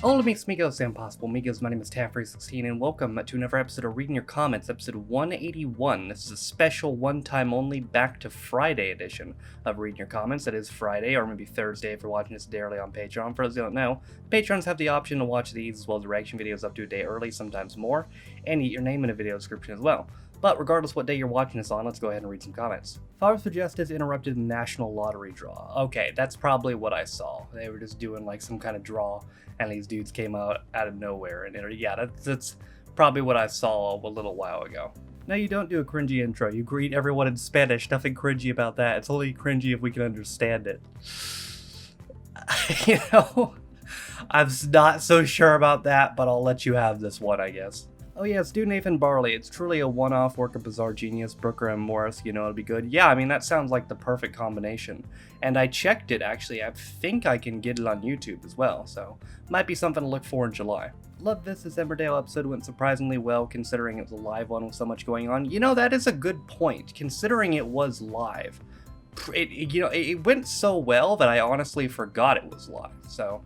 Hello, Migos, Migos, and Possible Migos. My name is Taffrey16, and welcome to another episode of Reading Your Comments, episode 181. This is a special one-time only Back to Friday edition of Reading Your Comments. That is Friday, or maybe Thursday if you're watching this daily on Patreon. For those who don't know, patrons have the option to watch these as well as reaction videos up to a day early, sometimes more, and get your name in a video description as well. But regardless what day you're watching this on, let's go ahead and read some comments. Fathers for Justice interrupted the National Lottery draw. Okay, that's probably what I saw. They were just doing like some kind of draw, and these dudes came out of nowhere. And yeah, that's probably what I saw a little while ago. No, you don't do a cringy intro. You greet everyone in Spanish. Nothing cringy about that. It's only cringy if we can understand it. You know, I'm not so sure about that, but I'll let you have this one, I guess. Oh yes, do Nathan Barley. It's truly a one-off work of bizarre genius. Brooker and Morris, you know, it'll be good. Yeah, I mean, that sounds like the perfect combination. And I checked it, actually. I think I can get it on YouTube as well, so might be something to look for in July. Love this Emmerdale episode went surprisingly well, considering it was a live one with so much going on. You know, that is a good point, considering it was live. It went so well that I honestly forgot it was live, so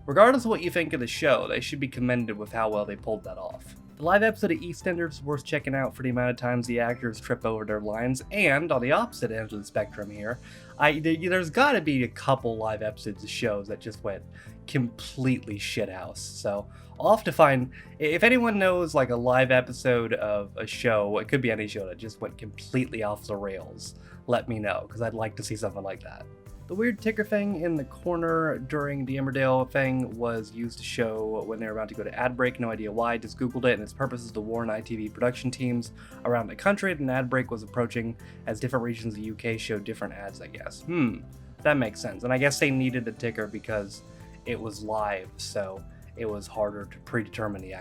regardless of what you think of the show, they should be commended with how well they pulled that off. The live episode of EastEnders is worth checking out for the amount of times the actors trip over their lines, and on the opposite end of the spectrum here, there's gotta be a couple live episodes of shows that just went completely shithouse. So I'll have to find, if anyone knows like a live episode of a show, it could be any show that just went completely off the rails, let me know, because I'd like to see something like that. The weird ticker thing in the corner during the Emmerdale thing was used to show when they were about to go to ad break. No idea why, just googled it, and its purpose is to warn ITV production teams around the country that an ad break was approaching as different regions of the UK showed different ads, I guess. That makes sense. And I guess they needed the ticker because it was live, so it was harder to predetermine the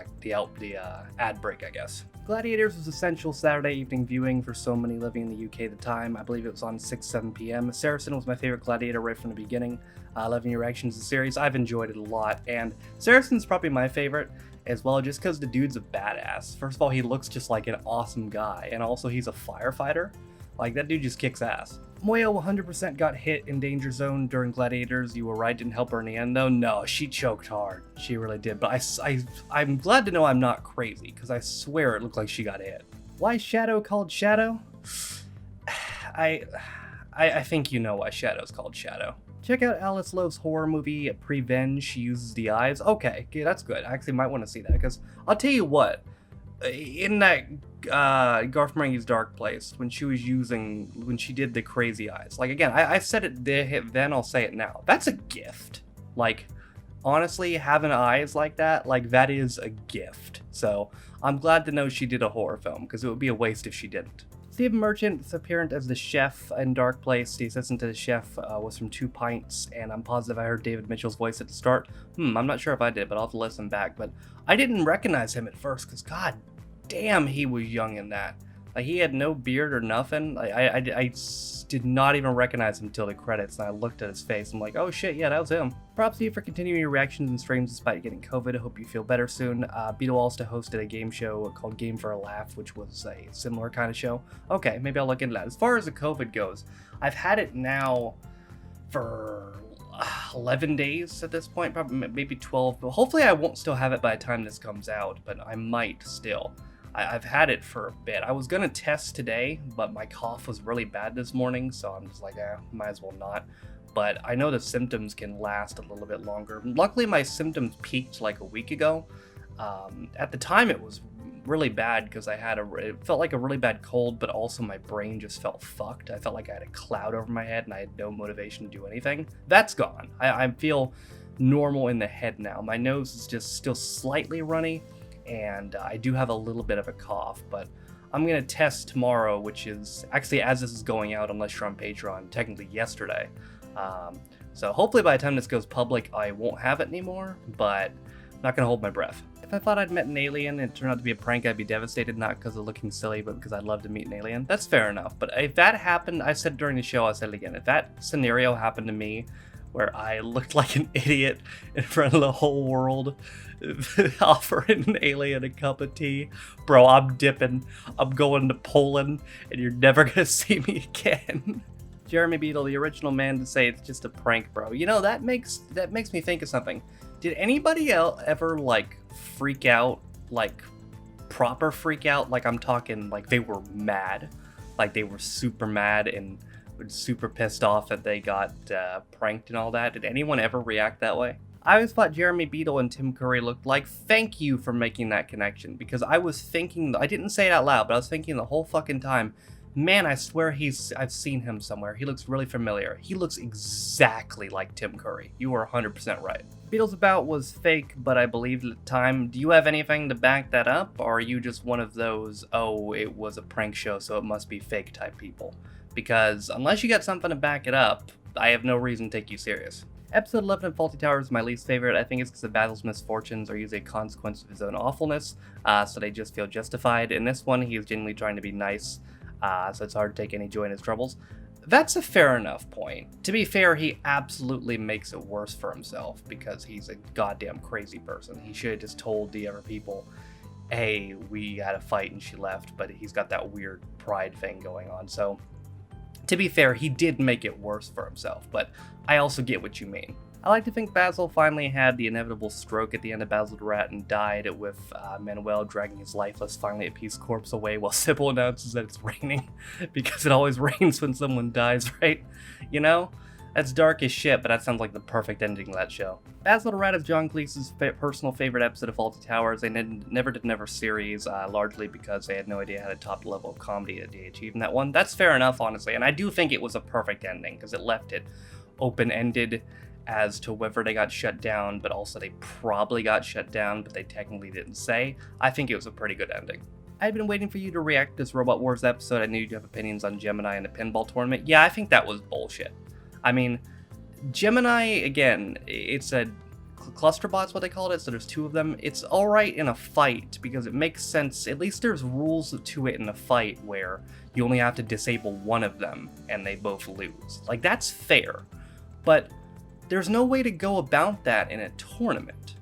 ad break, I guess. Gladiators was essential Saturday evening viewing for so many living in the UK at the time. I believe it was on 6-7 p.m. Saracen was my favorite Gladiator right from the beginning. 11 Year Reactions to the series. I've enjoyed it a lot, and Saracen's probably my favorite as well, just because the dude's a badass. First of all, he looks just like an awesome guy, and also he's a firefighter. Like, that dude just kicks ass. Moyo 100% got hit in Danger Zone during Gladiators. You were right, didn't help her in the end though. No, she choked hard. She really did. But I'm glad to know I'm not crazy, because I swear it looked like she got hit. Why is Shadow called Shadow? I think you know why Shadow's called Shadow. Check out Alice Love's horror movie, Prevenge. She uses the eyes. Okay, that's good. I actually might want to see that, because I'll tell you what, in that Garth Marenghi's Dark Place, when she did the crazy eyes, like, again, I said it then, I'll say it now, that's a gift. Like, honestly, having eyes like that is a gift. So I'm glad to know she did a horror film, because it would be a waste if she didn't. Stephen Merchant's appearance as the chef in Dark Place, the assistant to the chef, was from 2 Pints, and I'm positive I heard David Mitchell's voice at the start. I'm not sure if I did, but I'll have to listen back. But I didn't recognize him at first, because god damn, he was young in that. Like, he had no beard or nothing. I did not even recognize him until the credits, and I looked at his face. I'm like, oh shit, yeah, that was him. Props to you for continuing your reactions and streams despite getting COVID. I hope you feel better soon. Beetle also hosted a game show called Game for a Laugh, which was a similar kind of show. Okay, maybe I'll look into that. As far as the COVID goes, I've had it now for 11 days at this point, probably maybe 12, but hopefully I won't still have it by the time this comes out, but I might still. I've had it for a bit. I was gonna test today, but my cough was really bad this morning, so I'm just like, might as well not. But I know the symptoms can last a little bit longer. Luckily, my symptoms peaked like a week ago. At the time, it was really bad because it felt like a really bad cold, but also my brain just felt fucked. I felt like I had a cloud over my head and I had no motivation to do anything. That's gone. I feel normal in the head now. My nose is just still slightly runny, and I do have a little bit of a cough, but I'm going to test tomorrow, which is actually, as this is going out, unless you're on Patreon, technically yesterday. So hopefully by the time this goes public, I won't have it anymore, but I'm not going to hold my breath. If I thought I'd met an alien and it turned out to be a prank, I'd be devastated, not because of looking silly, but because I'd love to meet an alien. That's fair enough, but if that happened, I said during the show, I said it again, if that scenario happened to me, where I looked like an idiot in front of the whole world, offering an alien a cup of tea. Bro, I'm dipping. I'm going to Poland, and you're never gonna see me again. Jeremy Beadle, the original man to say it's just a prank, bro. You know, that makes me think of something. Did anybody else ever, like, freak out, like, proper freak out? Like, I'm talking, like, they were mad. Like, they were super mad and super pissed off that they got pranked and all that. Did anyone ever react that way? I always thought Jeremy Beadle and Tim Curry looked like, thank you for making that connection, because I was thinking, I didn't say it out loud, but I was thinking the whole fucking time, man, I swear I've seen him somewhere. He looks really familiar. He looks exactly like Tim Curry. You are 100% right. Beatles About was fake, but I believed at the time. Do you have anything to back that up, or are you just one of those, oh, it was a prank show, so it must be fake type people? Because unless you got something to back it up, I have no reason to take you serious. Episode 11 of Fawlty Towers is my least favorite. I think it's because Basil's misfortunes are usually a consequence of his own awfulness, so they just feel justified. In this one, he is genuinely trying to be nice, so it's hard to take any joy in his troubles. That's a fair enough point. To be fair, he absolutely makes it worse for himself because he's a goddamn crazy person. He should have just told the other people, hey, we had a fight and she left, but he's got that weird pride thing going on. So, to be fair, he did make it worse for himself, but I also get what you mean. I like to think Basil finally had the inevitable stroke at the end of Basil the Rat and died, with Manuel dragging his lifeless, finally at peace corpse away while Sybil announces that it's raining, because it always rains when someone dies, right? You know? That's dark as shit, but that sounds like the perfect ending to that show. Basil the Rat is John Cleese's personal favorite episode of Fawlty Towers. They never did Never series, largely because they had no idea how to top the level of comedy that they achieved in that one. That's fair enough, honestly, and I do think it was a perfect ending, because it left it open-ended as to whether they got shut down, but also they probably got shut down, but they technically didn't say. I think it was a pretty good ending. I've been waiting for you to react to this Robot Wars episode. I knew you'd have opinions on Gemini and the pinball tournament. Yeah, I think that was bullshit. I mean, Gemini, again, it's a clusterbot's what they called it, so there's two of them. It's alright in a fight because it makes sense. At least there's rules to it in a fight where you only have to disable one of them and they both lose. Like, that's fair. But there's no way to go about that in a tournament,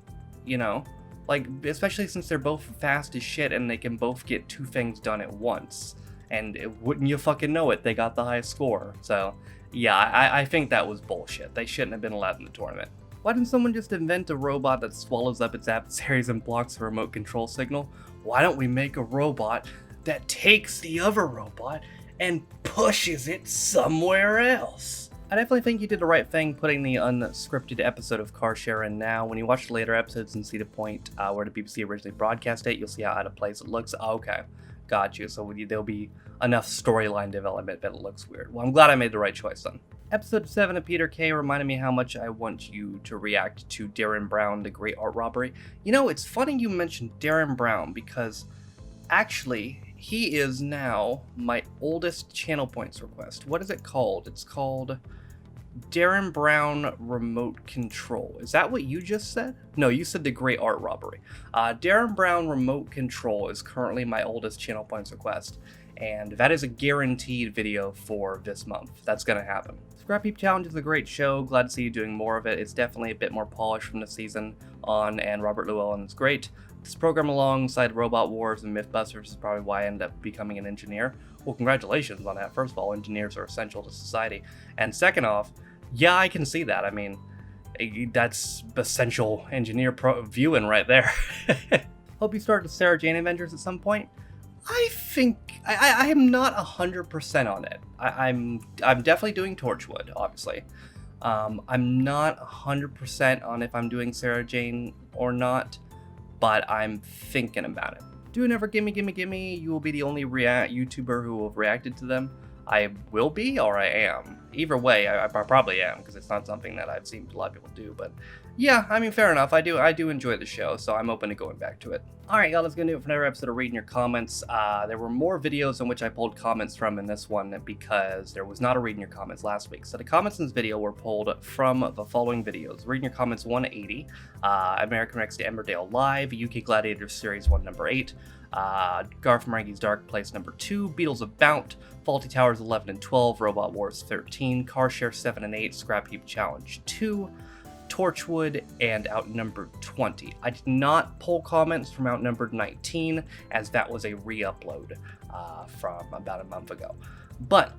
you know? Like, especially since they're both fast as shit and they can both get two things done at once. And wouldn't you fucking know it, they got the highest score. So, yeah, I think that was bullshit. They shouldn't have been allowed in the tournament. Why didn't someone just invent a robot that swallows up its adversaries and blocks a remote control signal? Why don't we make a robot that takes the other robot and pushes it somewhere else? I definitely think you did the right thing putting the unscripted episode of Car Share in now. When you watch the later episodes and see the point where the BBC originally broadcast it, you'll see how out of place it looks. Oh, okay, got you. So there'll be enough storyline development that it looks weird. Well, I'm glad I made the right choice then. Episode 7 of Peter K. reminded me how much I want you to react to Darren Brown, the Great Art Robbery. You know, it's funny you mentioned Darren Brown because actually, he is now my oldest channel points request. What is it called? It's called Darren Brown Remote Control. Is that what you just said? No, you said the Great Art Robbery. Darren Brown Remote Control is currently my oldest channel points request, and that is a guaranteed video for this month. That's gonna happen. Scrap Heap Challenge is a great show. Glad to see you doing more of it. It's definitely a bit more polished from the season on, and Robert Llewellyn is great. This program alongside Robot Wars and Mythbusters is probably why I ended up becoming an engineer. Well, congratulations on that. First of all, engineers are essential to society. And second off, yeah, I can see that. I mean, that's essential engineer viewing right there. Hope you start the Sarah Jane Avengers at some point. I think I am not 100% on it. I'm definitely doing Torchwood, obviously. I'm not 100% on if I'm doing Sarah Jane or not, but I'm thinking about it. Do Never Gimme Gimme Gimme, you will be the only YouTuber who will have reacted to them. I will be, or I am. Either way, I probably am, because it's not something that I've seen a lot of people do, but yeah, I mean, fair enough. I do enjoy the show, so I'm open to going back to it. Alright, y'all, that's gonna do it for another episode of Reading Your Comments. There were more videos in which I pulled comments from in this one because there was not a Reading Your Comments last week. So the comments in this video were pulled from the following videos. Reading Your Comments 180, American Rex to Emmerdale Live, UK Gladiators Series 1 number 8, Garth Marenghi's Dark Place number 2, Beatles About, Fawlty Towers 11 and 12, Robot Wars 13, Car Share 7 and 8, Scrap Heap Challenge 2, Torchwood, and Outnumbered 20. I did not pull comments from Outnumbered 19, as that was a re-upload from about a month ago. But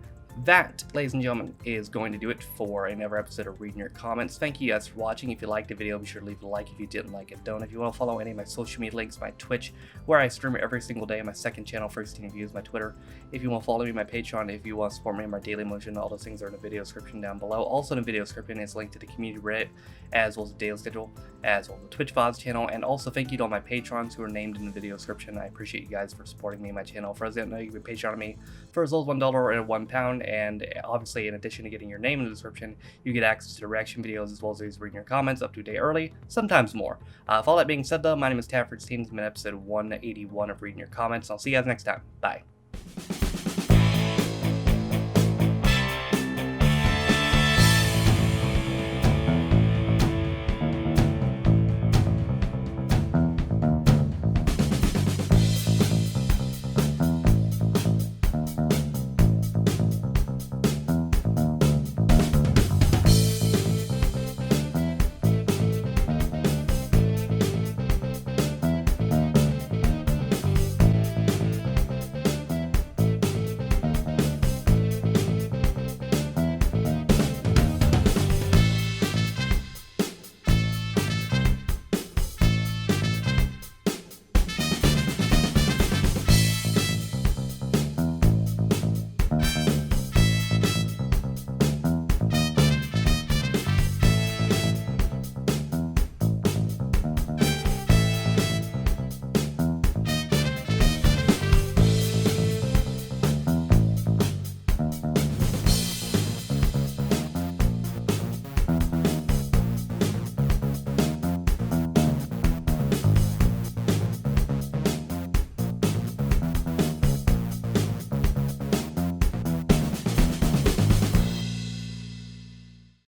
that, ladies and gentlemen, is going to do it for another episode of Reading Your Comments. Thank you guys for watching. If you liked the video, be sure to leave a like. If you didn't like it, don't. If you want to follow any of my social media links, my Twitch, where I stream every single day, my second channel, First Team Views, my Twitter. If you want to follow me, my Patreon. If you want to support me in my daily motion, all those things are in the video description down below. Also in the video description is a link to the community Reddit, as well as the daily schedule, as well as the Twitch VODs channel. And also thank you to all my patrons who are named in the video description. I appreciate you guys for supporting me and my channel. For those that don't know, you can Patreon me for as low as $1 or £1, and obviously in addition to getting your name in the description, you get access to the reaction videos as well as these Reading Your Comments up to a day early, sometimes more. For all that being said though, my name is Taffer's Team. This has been episode 181 of Reading Your Comments. I'll see you guys next time. Bye.